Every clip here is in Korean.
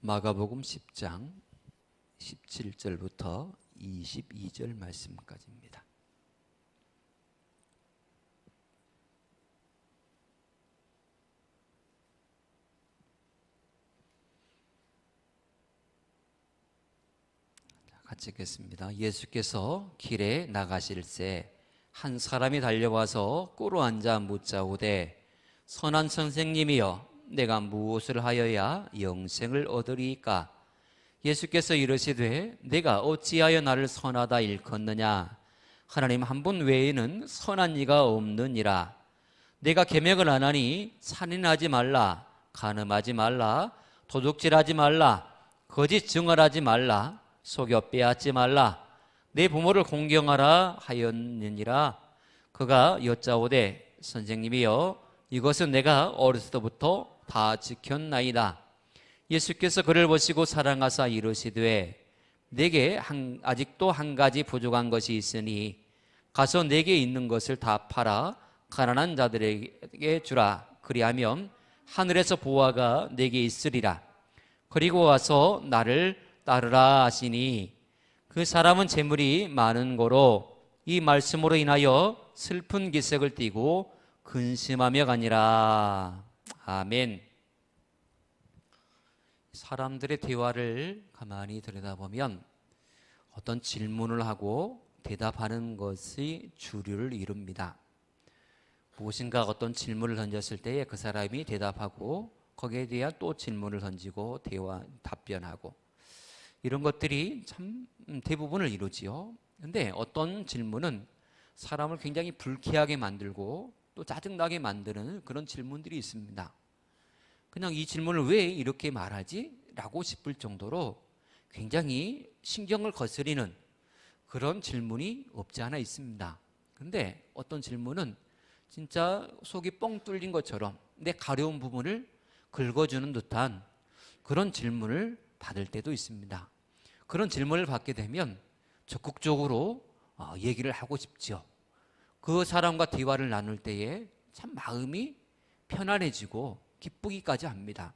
마가복음 10장 17절부터 22절 말씀까지입니다. 같이 읽겠습니다. 예수께서 길에 나가실새 한 사람이 달려와서 꿇어 앉아 묻자오되 선한 선생님이여 내가 무엇을 하여야 영생을 얻으리이까? 예수께서 이르시되 내가 어찌하여 나를 선하다 일컫느냐? 하나님 한 분 외에는 선한 이가 없느니라. 내가 계명을 안 하니 살인하지 말라, 간음하지 말라, 도둑질하지 말라, 거짓 증언하지 말라, 속여 빼앗지 말라, 내 부모를 공경하라 하였느니라. 그가 여짜오되 선생님이여 이것은 내가 어렸을 때부터 다 지켰나이다. 예수께서 그를 보시고 사랑하사 이르시되 내게 아직도 한 가지 부족한 것이 있으니 가서 내게 있는 것을 다 팔아 가난한 자들에게 주라. 그리하면 하늘에서 보화가 내게 있으리라. 그리고 와서 나를 따르라 하시니 그 사람은 재물이 많은 고로 이 말씀으로 인하여 슬픈 기색을 띠고 근심하며 가니라. 아멘. 사람들의 대화를 가만히 들여다보면 어떤 질문을 하고 대답하는 것이 주류를 이룹니다. 무엇인가 어떤 질문을 던졌을 때에 그 사람이 대답하고 거기에 대한 또 질문을 던지고 답변하고 이런 것들이 참 대부분을 이루지요. 그런데 어떤 질문은 사람을 굉장히 불쾌하게 만들고 또 짜증나게 만드는 그런 질문들이 있습니다. 그냥 이 질문을 왜 이렇게 말하지? 라고 싶을 정도로 굉장히 신경을 거스리는 그런 질문이 없지 않아 있습니다. 그런데 어떤 질문은 진짜 속이 뻥 뚫린 것처럼 내 가려운 부분을 긁어주는 듯한 그런 질문을 받을 때도 있습니다. 그런 질문을 받게 되면 적극적으로 얘기를 하고 싶죠. 그 사람과 대화를 나눌 때에 참 마음이 편안해지고 기쁘기까지 합니다.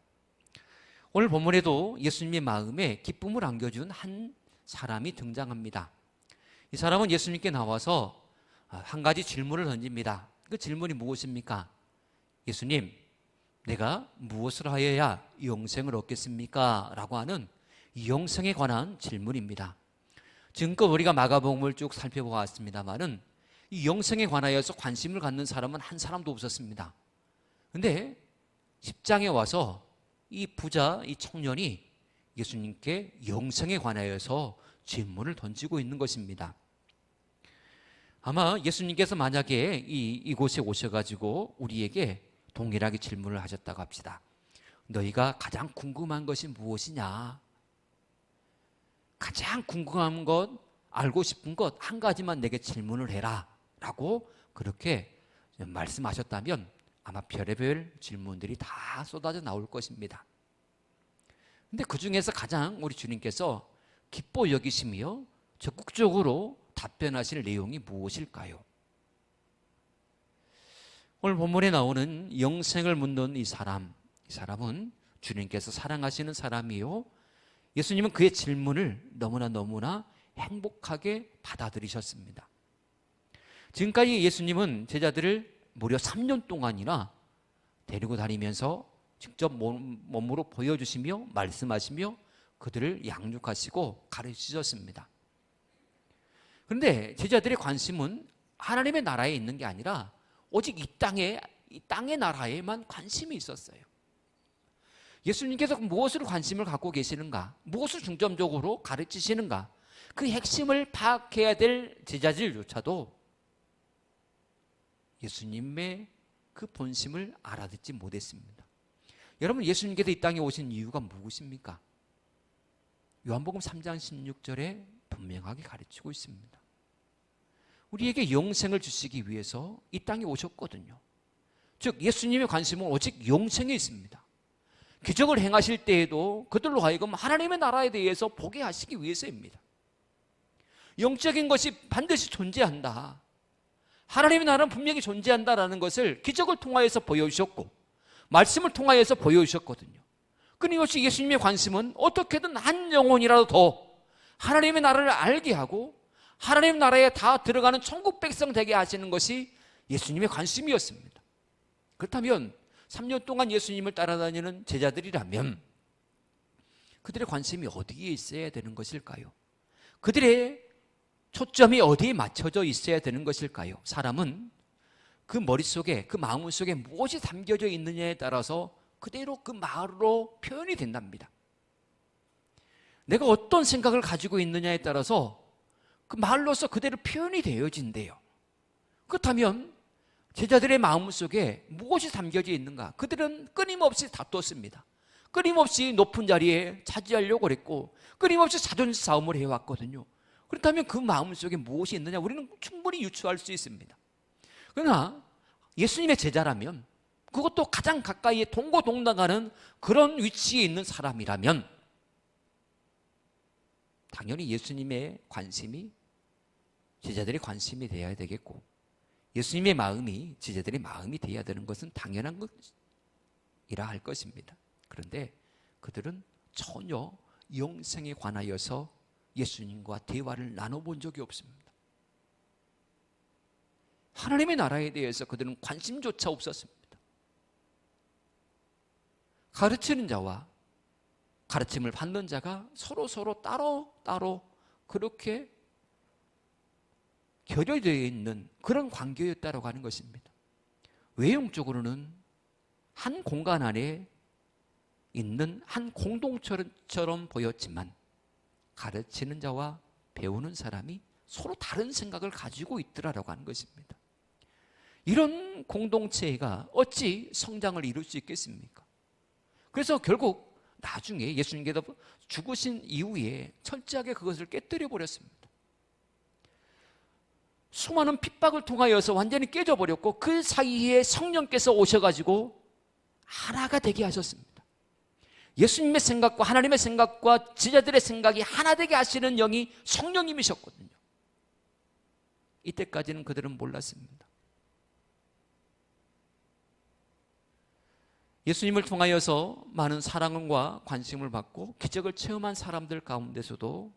오늘 본문에도 예수님의 마음에 기쁨을 안겨준 한 사람이 등장합니다. 이 사람은 예수님께 나와서 한 가지 질문을 던집니다. 그 질문이 무엇입니까? 예수님, 내가 무엇을 하여야 영생을 얻겠습니까? 라고 하는 영생에 관한 질문입니다. 지금껏 우리가 마가복음을 쭉 살펴보았습니다만은 이 영생에 관하여서 관심을 갖는 사람은 한 사람도 없었습니다. 그런데 10장에 와서 이 부자, 이 청년이 예수님께 영생에 관하여서 질문을 던지고 있는 것입니다. 아마 예수님께서 만약에 이곳에 오셔가지고 우리에게 동일하게 질문을 하셨다고 합시다. 너희가 가장 궁금한 것이 무엇이냐? 가장 궁금한 것, 알고 싶은 것 한 가지만 내게 질문을 해라 라고 그렇게 말씀하셨다면 아마 별의별 질문들이 다 쏟아져 나올 것입니다. 근데 그 중에서 가장 우리 주님께서 기뻐 여기시며 적극적으로 답변하실 내용이 무엇일까요? 오늘 본문에 나오는 영생을 묻는 이 사람은 주님께서 사랑하시는 사람이요, 예수님은 그의 질문을 너무나 행복하게 받아들이셨습니다. 지금까지 예수님은 제자들을 무려 3년 동안이나 데리고 다니면서 직접 몸으로 보여주시며 말씀하시며 그들을 양육하시고 가르치셨습니다. 그런데 제자들의 관심은 하나님의 나라에 있는 게 아니라 오직 이 땅의 나라에만 관심이 있었어요. 예수님께서 무엇을 관심을 갖고 계시는가, 무엇을 중점적으로 가르치시는가, 그 핵심을 파악해야 될 제자들조차도 예수님의 그 본심을 알아듣지 못했습니다. 여러분, 예수님께서 이 땅에 오신 이유가 무엇입니까? 요한복음 3장 16절에 분명하게 가르치고 있습니다. 우리에게 영생을 주시기 위해서 이 땅에 오셨거든요. 즉 예수님의 관심은 오직 영생에 있습니다. 기적을 행하실 때에도 그들로 하여금 하나님의 나라에 대해서 보게 하시기 위해서입니다. 영적인 것이 반드시 존재한다, 하나님의 나라는 분명히 존재한다라는 것을 기적을 통하여서 보여주셨고 말씀을 통하여서 보여주셨거든요. 끊임없이 예수님의 관심은 어떻게든 한 영혼이라도 더 하나님의 나라를 알게 하고 하나님 나라에 다 들어가는 천국 백성 되게 하시는 것이 예수님의 관심이었습니다. 그렇다면 3년 동안 예수님을 따라다니는 제자들이라면 그들의 관심이 어디에 있어야 되는 것일까요? 그들의 초점이 어디에 맞춰져 있어야 되는 것일까요? 사람은 그 머릿속에, 그 마음속에 무엇이 담겨져 있느냐에 따라서 그대로 그 말로 표현이 된답니다. 내가 어떤 생각을 가지고 있느냐에 따라서 그 말로서 그대로 표현이 되어진대요. 그렇다면 제자들의 마음속에 무엇이 담겨져 있는가? 그들은 끊임없이 다퉜습니다. 끊임없이 높은 자리에 차지하려고 그랬고 끊임없이 자존심 싸움을 해왔거든요. 그렇다면 그 마음속에 무엇이 있느냐? 우리는 충분히 유추할 수 있습니다. 그러나 예수님의 제자라면, 그것도 가장 가까이에 동고동락하는 그런 위치에 있는 사람이라면 당연히 예수님의 관심이 제자들의 관심이 되어야 되겠고 예수님의 마음이 제자들의 마음이 되어야 되는 것은 당연한 것이라 할 것입니다. 그런데 그들은 전혀 영생에 관하여서 예수님과 대화를 나눠본 적이 없습니다. 하나님의 나라에 대해서 그들은 관심조차 없었습니다. 가르치는 자와 가르침을 받는 자가 서로 따로 그렇게 결여되어 있는 그런 관계였다고 하는 것입니다. 외형적으로는 한 공간 안에 있는 한 공동체처럼 보였지만 가르치는 자와 배우는 사람이 서로 다른 생각을 가지고 있더라라고 하는 것입니다. 이런 공동체가 어찌 성장을 이룰 수 있겠습니까? 그래서 결국 나중에 예수님께서 죽으신 이후에 철저하게 그것을 깨뜨려 버렸습니다. 수많은 핍박을 통하여서 완전히 깨져버렸고 그 사이에 성령께서 오셔가지고 하나가 되게 하셨습니다. 예수님의 생각과 하나님의 생각과 제자들의 생각이 하나 되게 하시는 영이 성령님이셨거든요. 이때까지는 그들은 몰랐습니다. 예수님을 통하여서 많은 사랑과 관심을 받고 기적을 체험한 사람들 가운데서도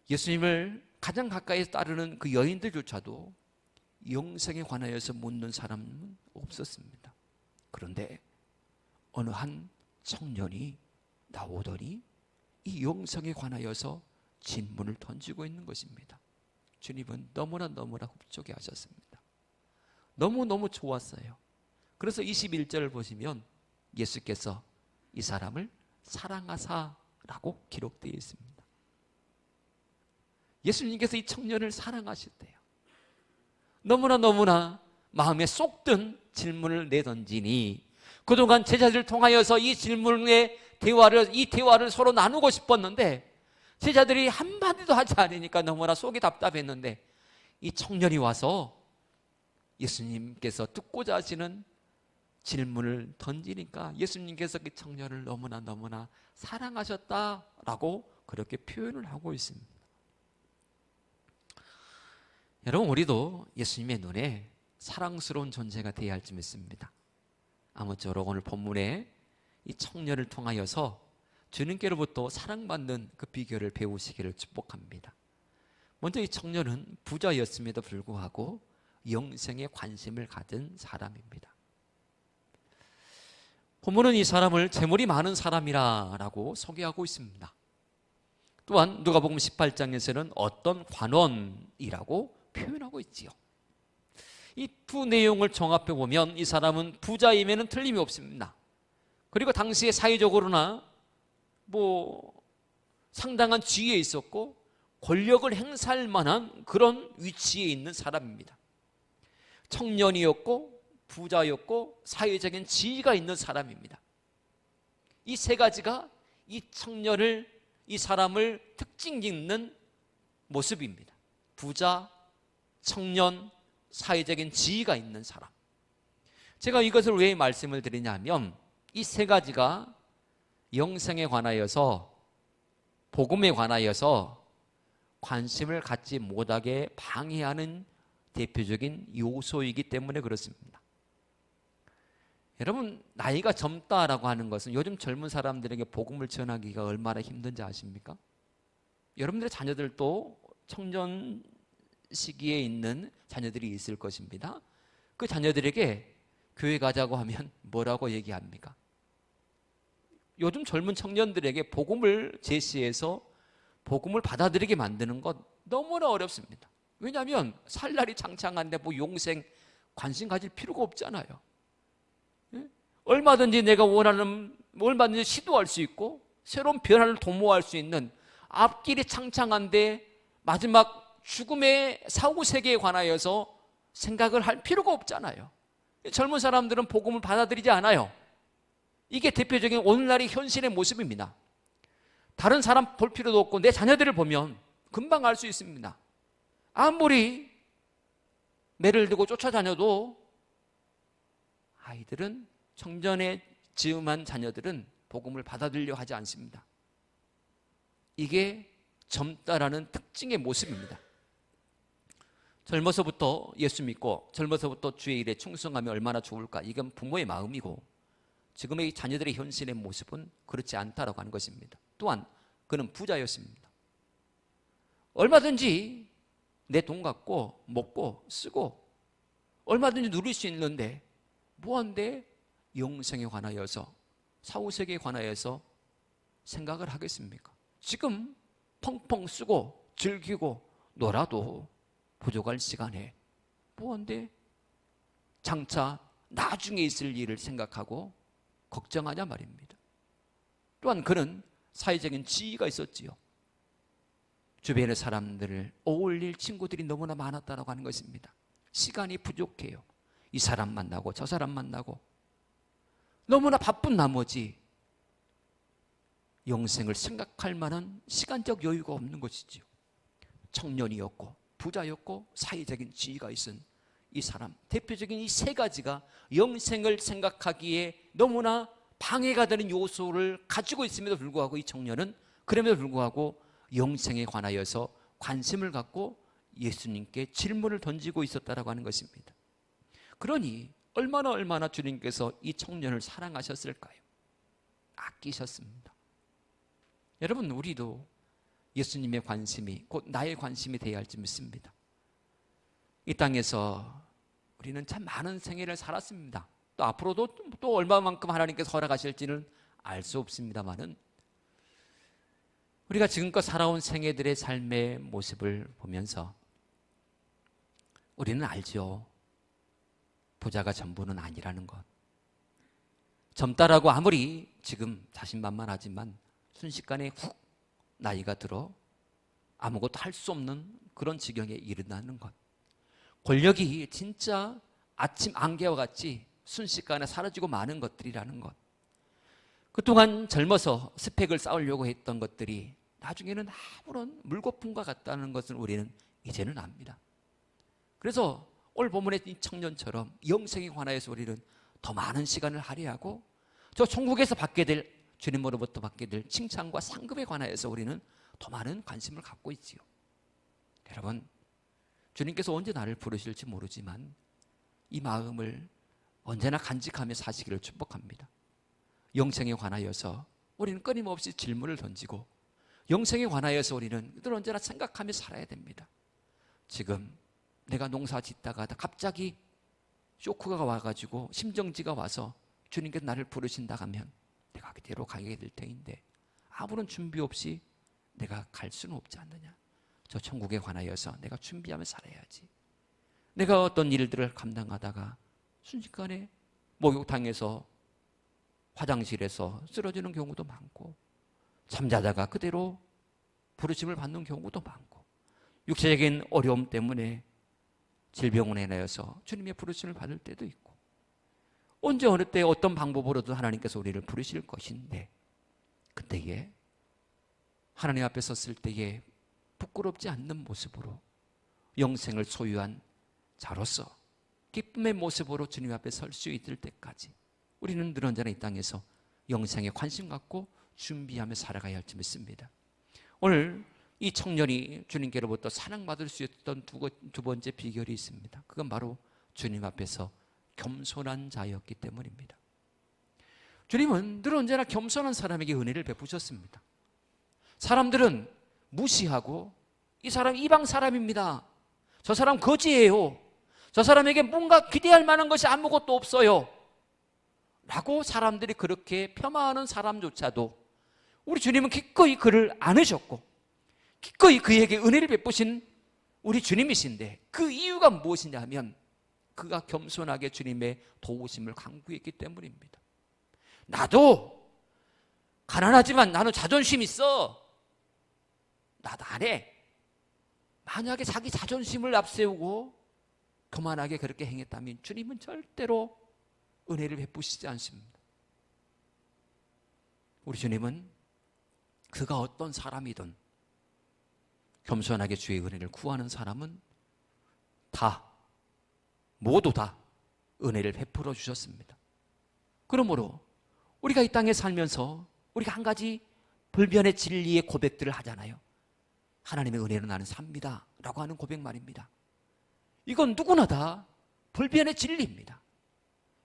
예수님을 가장 가까이서 따르는 그 여인들조차도 영생에 관하여서 묻는 사람은 없었습니다. 그런데 어느 한 청년이 나오더니 이 영생에 관하여서 질문을 던지고 있는 것입니다. 주님은 너무나 흡족해 하셨습니다. 너무너무 좋았어요. 그래서 21절을 보시면 예수께서 이 사람을 사랑하사라고 기록되어 있습니다. 예수님께서 이 청년을 사랑하셨대요. 너무나 마음에 쏙 든 질문을 내던지니 그동안 제자들을 통하여서 이 대화를 서로 나누고 싶었는데 제자들이 한마디도 하지 않으니까 너무나 속이 답답했는데 이 청년이 와서 예수님께서 듣고자 하시는 질문을 던지니까 예수님께서 그 청년을 너무나 사랑하셨다라고 그렇게 표현을 하고 있습니다. 여러분, 우리도 예수님의 눈에 사랑스러운 존재가 되어야 할 줄 믿습니다. 아무쪼록 오늘 본문에 이 청년을 통하여서 주님께로부터 사랑받는 그 비결을 배우시기를 축복합니다. 먼저 이 청년은 부자였음에도 불구하고 영생에 관심을 가진 사람입니다. 본문은 이 사람을 재물이 많은 사람이라고 소개하고 있습니다. 또한 누가복음 18장에서는 어떤 관원이라고 표현하고 있지요. 이 두 내용을 종합해 보면 이 사람은 부자임에는 틀림이 없습니다. 그리고 당시에 사회적으로나 상당한 지위에 있었고 권력을 행사할 만한 그런 위치에 있는 사람입니다. 청년이었고 부자였고 사회적인 지위가 있는 사람입니다. 이 세 가지가 이 청년을, 이 사람을 특징 짓는 모습입니다. 부자, 청년, 사회적인 지위가 있는 사람. 제가 이것을 왜 말씀을 드리냐면 이 세 가지가 영생에 관하여서, 복음에 관하여서 관심을 갖지 못하게 방해하는 대표적인 요소이기 때문에 그렇습니다. 여러분, 나이가 젊다라고 하는 것은 요즘 젊은 사람들에게 복음을 전하기가 얼마나 힘든지 아십니까? 여러분들의 자녀들도 청년 시기에 있는 자녀들이 있을 것입니다. 그 자녀들에게 교회 가자고 하면 뭐라고 얘기합니까? 요즘 젊은 청년들에게 복음을 제시해서 복음을 받아들이게 만드는 것 너무나 어렵습니다. 왜냐하면 살 날이 장창한데 뭐 용생 관심 가질 필요가 없잖아요. 예? 얼마든지 내가 원하는 얼마든지 시도할 수 있고 새로운 변화를 도모할 수 있는 앞길이 창창한데 마지막 죽음의 사후세계에 관하여서 생각을 할 필요가 없잖아요. 젊은 사람들은 복음을 받아들이지 않아요. 이게 대표적인 오늘날의 현실의 모습입니다. 다른 사람 볼 필요도 없고 내 자녀들을 보면 금방 알 수 있습니다. 아무리 매를 들고 쫓아다녀도 아이들은, 청년의 즈음한 자녀들은 복음을 받아들이려 하지 않습니다. 이게 젊다라는 특징의 모습입니다. 젊어서부터 예수 믿고 젊어서부터 주의 일에 충성하면 얼마나 좋을까? 이건 부모의 마음이고 지금의 자녀들의 현실의 모습은 그렇지 않다라고 하는 것입니다. 또한 그는 부자였습니다. 얼마든지 내 돈 갖고 먹고 쓰고 얼마든지 누릴 수 있는데 뭐한데 영생에 관하여서, 사후세계에 관하여서 생각을 하겠습니까? 지금 펑펑 쓰고 즐기고 놀아도 부족할 시간에 뭐한데 장차 나중에 있을 일을 생각하고 걱정하냐 말입니다. 또한 그는 사회적인 지위가 있었지요. 주변의 사람들을 어울릴 친구들이 너무나 많았다고 하는 것입니다. 시간이 부족해요. 이 사람 만나고 저 사람 만나고 너무나 바쁜 나머지 영생을 생각할 만한 시간적 여유가 없는 것이지요. 청년이었고 부자였고 사회적인 지위가 있은 이 사람, 대표적인 이 세 가지가 영생을 생각하기에 너무나 방해가 되는 요소를 가지고 있음에도 불구하고 이 청년은 그럼에도 불구하고 영생에 관하여서 관심을 갖고 예수님께 질문을 던지고 있었다라고 하는 것입니다. 그러니 얼마나 주님께서 이 청년을 사랑하셨을까요? 아끼셨습니다. 여러분, 우리도 예수님의 관심이 곧 나의 관심이 되어야 할지 믿습니다. 이 땅에서 우리는 참 많은 생애를 살았습니다. 또 앞으로도 또 얼마만큼 하나님께서 허락하실지는 알 수 없습니다만은 우리가 지금껏 살아온 생애들의 삶의 모습을 보면서 우리는 알죠. 부자가 전부는 아니라는 것. 젊다라고 아무리 지금 자신만만하지만 순식간에 훅 나이가 들어 아무것도 할 수 없는 그런 지경에 이른다는 것. 권력이 진짜 아침 안개와 같이 순식간에 사라지고 마는 것들이라는 것. 그동안 젊어서 스펙을 쌓으려고 했던 것들이 나중에는 아무런 물거품과 같다는 것을 우리는 이제는 압니다. 그래서 오늘 본문의 이 청년처럼 영생에 관하여서 우리는 더 많은 시간을 할애하고 저 천국에서 받게 될, 주님으로부터 받게 될 칭찬과 상급에 관하여서 우리는 더 많은 관심을 갖고 있지요. 여러분, 주님께서 언제 나를 부르실지 모르지만 이 마음을 언제나 간직하며 사시기를 축복합니다. 영생에 관하여서 우리는 끊임없이 질문을 던지고 영생에 관하여서 우리는 늘 언제나 생각하며 살아야 됩니다. 지금 내가 농사 짓다가 갑자기 쇼크가 와가지고 심정지가 와서 주님께서 나를 부르신다 하면 내가 그대로 가게 될 테인데 아무런 준비 없이 내가 갈 수는 없지 않느냐. 저 천국에 관하여서 내가 준비하며 살아야지. 내가 어떤 일들을 감당하다가 순식간에 목욕탕에서 화장실에서 쓰러지는 경우도 많고 잠자다가 그대로 부르심을 받는 경우도 많고 육체적인 어려움 때문에 질병원에 내어서 주님의 부르심을 받을 때도 있고 언제 어느 때 어떤 방법으로도 하나님께서 우리를 부르실 것인데 그때에 하나님 앞에 섰을 때에 부끄럽지 않는 모습으로 영생을 소유한 자로서 기쁨의 모습으로 주님 앞에 설 수 있을 때까지 우리는 늘 언제나 이 땅에서 영생에 관심 갖고 준비하며 살아가야 할지 믿습니다. 오늘 이 청년이 주님께로부터 사랑받을 수 있었던 두 번째 비결이 있습니다. 그건 바로 주님 앞에서 겸손한 자였기 때문입니다. 주님은 늘 언제나 겸손한 사람에게 은혜를 베푸셨습니다. 사람들은 무시하고 이 사람 이방 사람입니다. 저 사람 거지예요. 저 사람에게 뭔가 기대할 만한 것이 아무것도 없어요. 라고 사람들이 그렇게 폄하하는 사람조차도 우리 주님은 기꺼이 그를 안으셨고 기꺼이 그에게 은혜를 베푸신 우리 주님이신데 그 이유가 무엇이냐 하면 그가 겸손하게 주님의 도우심을 간구했기 때문입니다. 나도 가난하지만 나는 자존심 있어. 나도 안 해. 만약에 자기 자존심을 앞세우고 교만하게 그렇게 행했다면 주님은 절대로 은혜를 베푸시지 않습니다. 우리 주님은 그가 어떤 사람이든 겸손하게 주의 은혜를 구하는 사람은 모두 다 은혜를 베풀어 주셨습니다. 그러므로 우리가 이 땅에 살면서 우리가 한 가지 불변의 진리의 고백들을 하잖아요. 하나님의 은혜로 나는 삽니다 라고 하는 고백 말입니다. 이건 누구나 다 불변의 진리입니다.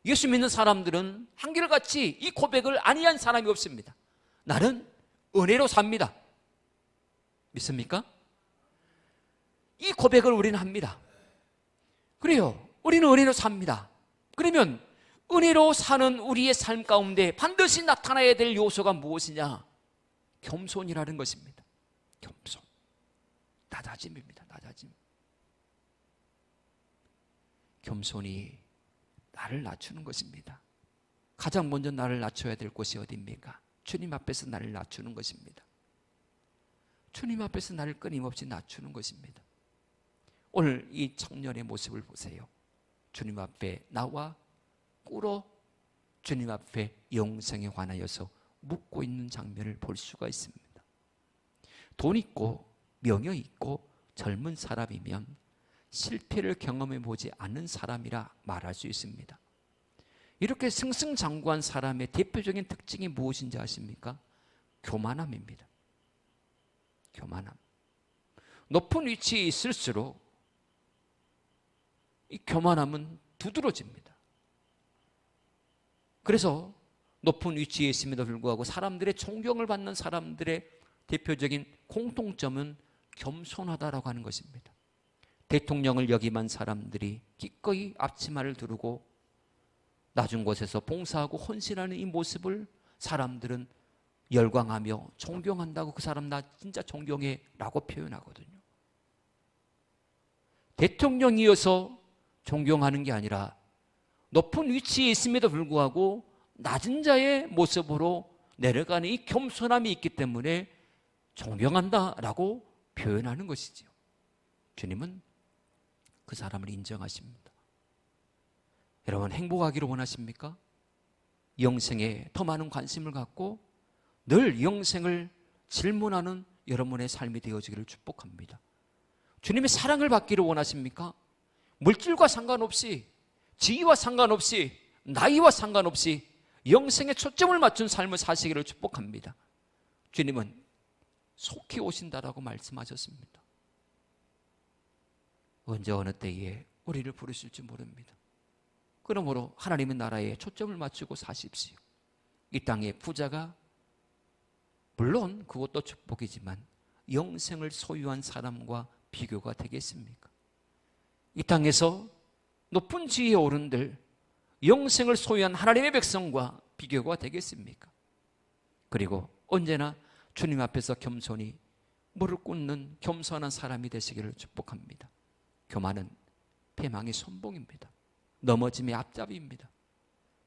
예수 믿는 사람들은 한결같이 이 고백을 아니한 사람이 없습니다. 나는 은혜로 삽니다. 믿습니까? 이 고백을 우리는 합니다. 그래요. 우리는 은혜로 삽니다. 그러면 은혜로 사는 우리의 삶 가운데 반드시 나타나야 될 요소가 무엇이냐? 겸손이라는 것입니다. 겸손. 낮아짐입니다. 낮아짐. 겸손이 나를 낮추는 것입니다. 가장 먼저 나를 낮춰야 될 곳이 어디입니까? 주님 앞에서 나를 낮추는 것입니다. 주님 앞에서 나를 끊임없이 낮추는 것입니다. 오늘 이 청년의 모습을 보세요. 주님 앞에 나와 꿇어 주님 앞에 영생에 관하여서 묻고 있는 장면을 볼 수가 있습니다. 돈 있고 명예 있고 젊은 사람이면 실패를 경험해 보지 않은 사람이라 말할 수 있습니다. 이렇게 승승장구한 사람의 대표적인 특징이 무엇인지 아십니까? 교만함입니다. 교만함. 높은 위치에 있을수록 이 교만함은 두드러집니다. 그래서 높은 위치에 있음에도 불구하고 사람들의 존경을 받는 사람들의 대표적인 공통점은 겸손하다라고 하는 것입니다. 대통령을 역임한 사람들이 기꺼이 앞치마를 두르고 낮은 곳에서 봉사하고 헌신하는 이 모습을 사람들은 열광하며 존경한다고 그 사람 나 진짜 존경해 라고 표현하거든요. 대통령이어서 존경하는 게 아니라 높은 위치에 있음에도 불구하고 낮은 자의 모습으로 내려가는 이 겸손함이 있기 때문에 존경한다라고 표현하는 것이지요. 주님은 그 사람을 인정하십니다. 여러분 행복하기를 원하십니까? 영생에 더 많은 관심을 갖고 늘 영생을 질문하는 여러분의 삶이 되어지기를 축복합니다. 주님의 사랑을 받기를 원하십니까? 물질과 상관없이 지위와 상관없이 나이와 상관없이 영생에 초점을 맞춘 삶을 사시기를 축복합니다. 주님은 속히 오신다라고 말씀하셨습니다. 언제 어느 때에 우리를 부르실지 모릅니다. 그러므로 하나님의 나라에 초점을 맞추고 사십시오. 이 땅의 부자가 물론 그것도 축복이지만 영생을 소유한 사람과 비교가 되겠습니까? 이 땅에서 높은 지위에 오른들 영생을 소유한 하나님의 백성과 비교가 되겠습니까? 그리고 언제나 주님 앞에서 겸손히 무릎 꿇는 겸손한 사람이 되시기를 축복합니다. 교만은 패망의 선봉입니다. 넘어짐의 앞잡이입니다.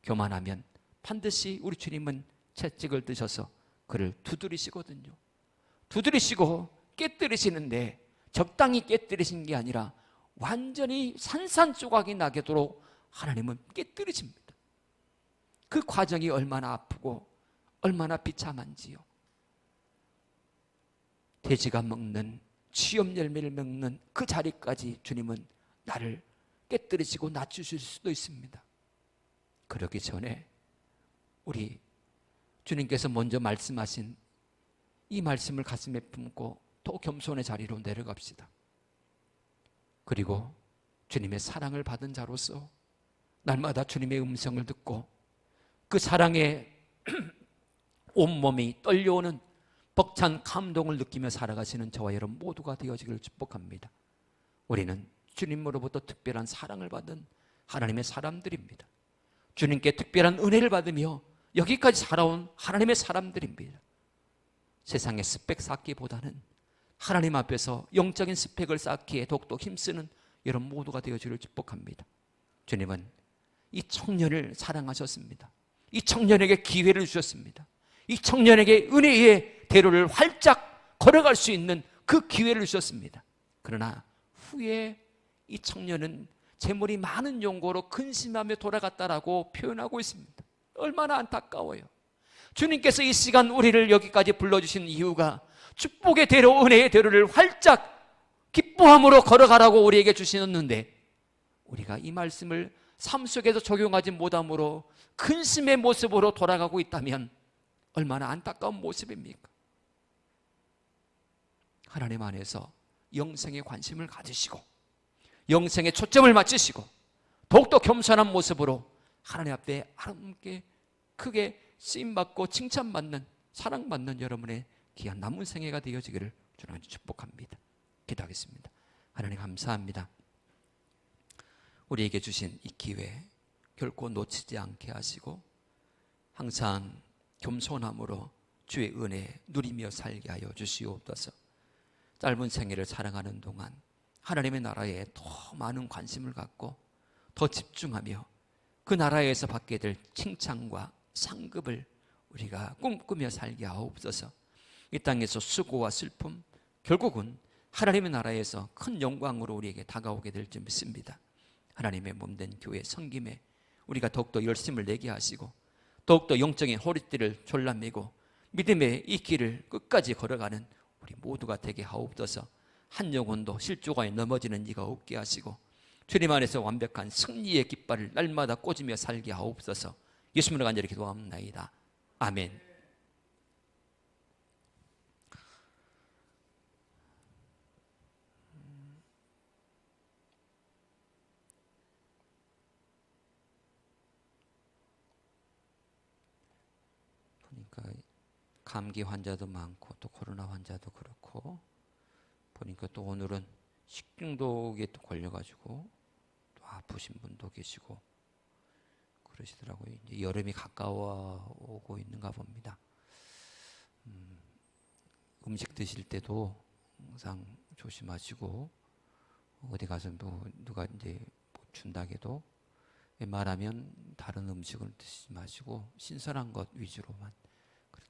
교만하면 반드시 우리 주님은 채찍을 드셔서 그를 두드리시거든요. 두드리시고 깨뜨리시는데 적당히 깨뜨리신 게 아니라 완전히 산산조각이 나게도록 하나님은 깨뜨리십니다. 그 과정이 얼마나 아프고 얼마나 비참한지요. 돼지가 먹는 취업 열매를 먹는 그 자리까지 주님은 나를 깨뜨리시고 낮추실 수도 있습니다. 그러기 전에 우리 주님께서 먼저 말씀하신 이 말씀을 가슴에 품고 더 겸손의 자리로 내려갑시다. 그리고 주님의 사랑을 받은 자로서 날마다 주님의 음성을 듣고 그 사랑의 온몸이 떨려오는 벅찬 감동을 느끼며 살아가시는 저와 여러분 모두가 되어지기를 축복합니다. 우리는 주님으로부터 특별한 사랑을 받은 하나님의 사람들입니다. 주님께 특별한 은혜를 받으며 여기까지 살아온 하나님의 사람들입니다. 세상의 스펙 쌓기보다는 하나님 앞에서 영적인 스펙을 쌓기에 더욱더 힘쓰는 여러분 모두가 되어지기를 축복합니다. 주님은 이 청년을 사랑하셨습니다. 이 청년에게 기회를 주셨습니다. 이 청년에게 은혜의 대로를 활짝 걸어갈 수 있는 그 기회를 주셨습니다. 그러나 후에 이 청년은 재물이 많은 용고로 근심하며 돌아갔다라고 표현하고 있습니다. 얼마나 안타까워요. 주님께서 이 시간 우리를 여기까지 불러주신 이유가 축복의 대로, 은혜의 대로를 활짝 기뻐함으로 걸어가라고 우리에게 주시는데, 우리가 이 말씀을 삶 속에서 적용하지 못함으로 근심의 모습으로 돌아가고 있다면 얼마나 안타까운 모습입니까? 하나님 안에서 영생에 관심을 가지시고 영생에 초점을 맞추시고 더욱더 겸손한 모습으로 하나님 앞에 함께 크게 쓰임받고 칭찬받는, 사랑받는 여러분의 귀한 남은 생애가 되어지기를 주님 축복합니다. 기도하겠습니다. 하나님 감사합니다. 우리에게 주신 이 기회 결코 놓치지 않게 하시고 항상 겸손함으로 주의 은혜 누리며 살게 하여 주시옵소서. 짧은 생애를 살아가는 동안 하나님의 나라에 더 많은 관심을 갖고 더 집중하며 그 나라에서 받게 될 칭찬과 상급을 우리가 꿈꾸며 살게 하옵소서. 이 땅에서 수고와 슬픔 결국은 하나님의 나라에서 큰 영광으로 우리에게 다가오게 될 줄 믿습니다. 하나님의 몸된 교회 섬김에 우리가 더욱더 열심을 내게 하시고 더욱더 영적인 허리띠를 졸라매고 믿음의 이 길을 끝까지 걸어가는 우리 모두가 되게 하옵소서. 한 영혼도 실족하여 넘어지는 이가 없게 하시고 주님 안에서 완벽한 승리의 깃발을 날마다 꽂으며 살게 하옵소서. 예수님으로 간절히 기도합니다. 아멘. 보니까 감기 환자도 많고 또 코로나 환자도 그렇고 보니까 또 오늘은 식중독에 또 걸려가지고 또 아프신 분도 계시고 그러시더라고요. 이제 여름이 가까워 오고 있는가 봅니다. 음식 드실 때도 항상 조심하시고 어디 가서 뭐 누가 이제 뭐 준다해도 웬만하면 다른 음식을 드시지 마시고 신선한 것 위주로만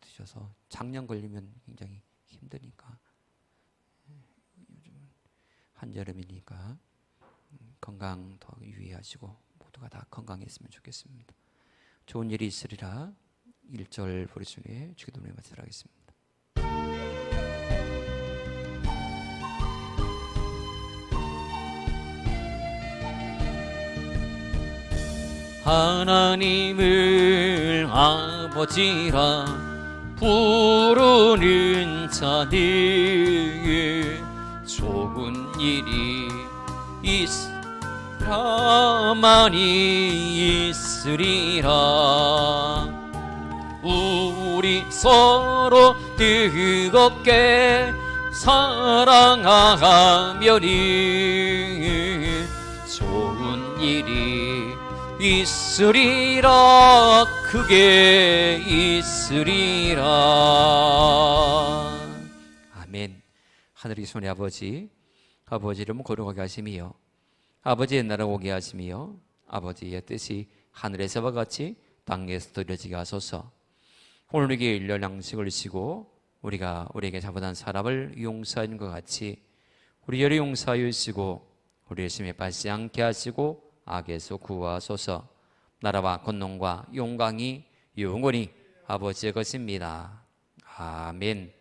드셔서 작년 걸리면 굉장히 힘드니까 요즘 한여름이니까 건강 더 유의하시고 모두가 다 건강했으면 좋겠습니다. 좋은 일이 있으리라 1절 보리순에 주기도 노래 마치도록하겠습니다. 하나님을 아버지라 부르는 자는 좋은 일이 있으라만이 있으리라. 우리 서로 뜨겁게 사랑하면이 좋은 일이 있으리라. 크게 있으리라. 아멘. 하늘의 손의 아버지, 아버지 이름 거룩하게 하시며 아버지의 나라 오게 하시며 아버지의 뜻이 하늘에서와 같이 땅에서도 이루어지게 하소서. 오늘 우리에게 일용 양식을 주시고 우리가 우리에게 잘못한 사람을 용서하는 것 같이 우리 열이 용서하여 주시고 우리의 심에 빠지지 않게 하시고 악에서 구하소서. 나라와 권능과 영광이 영원히 아버지의 것입니다. 아멘.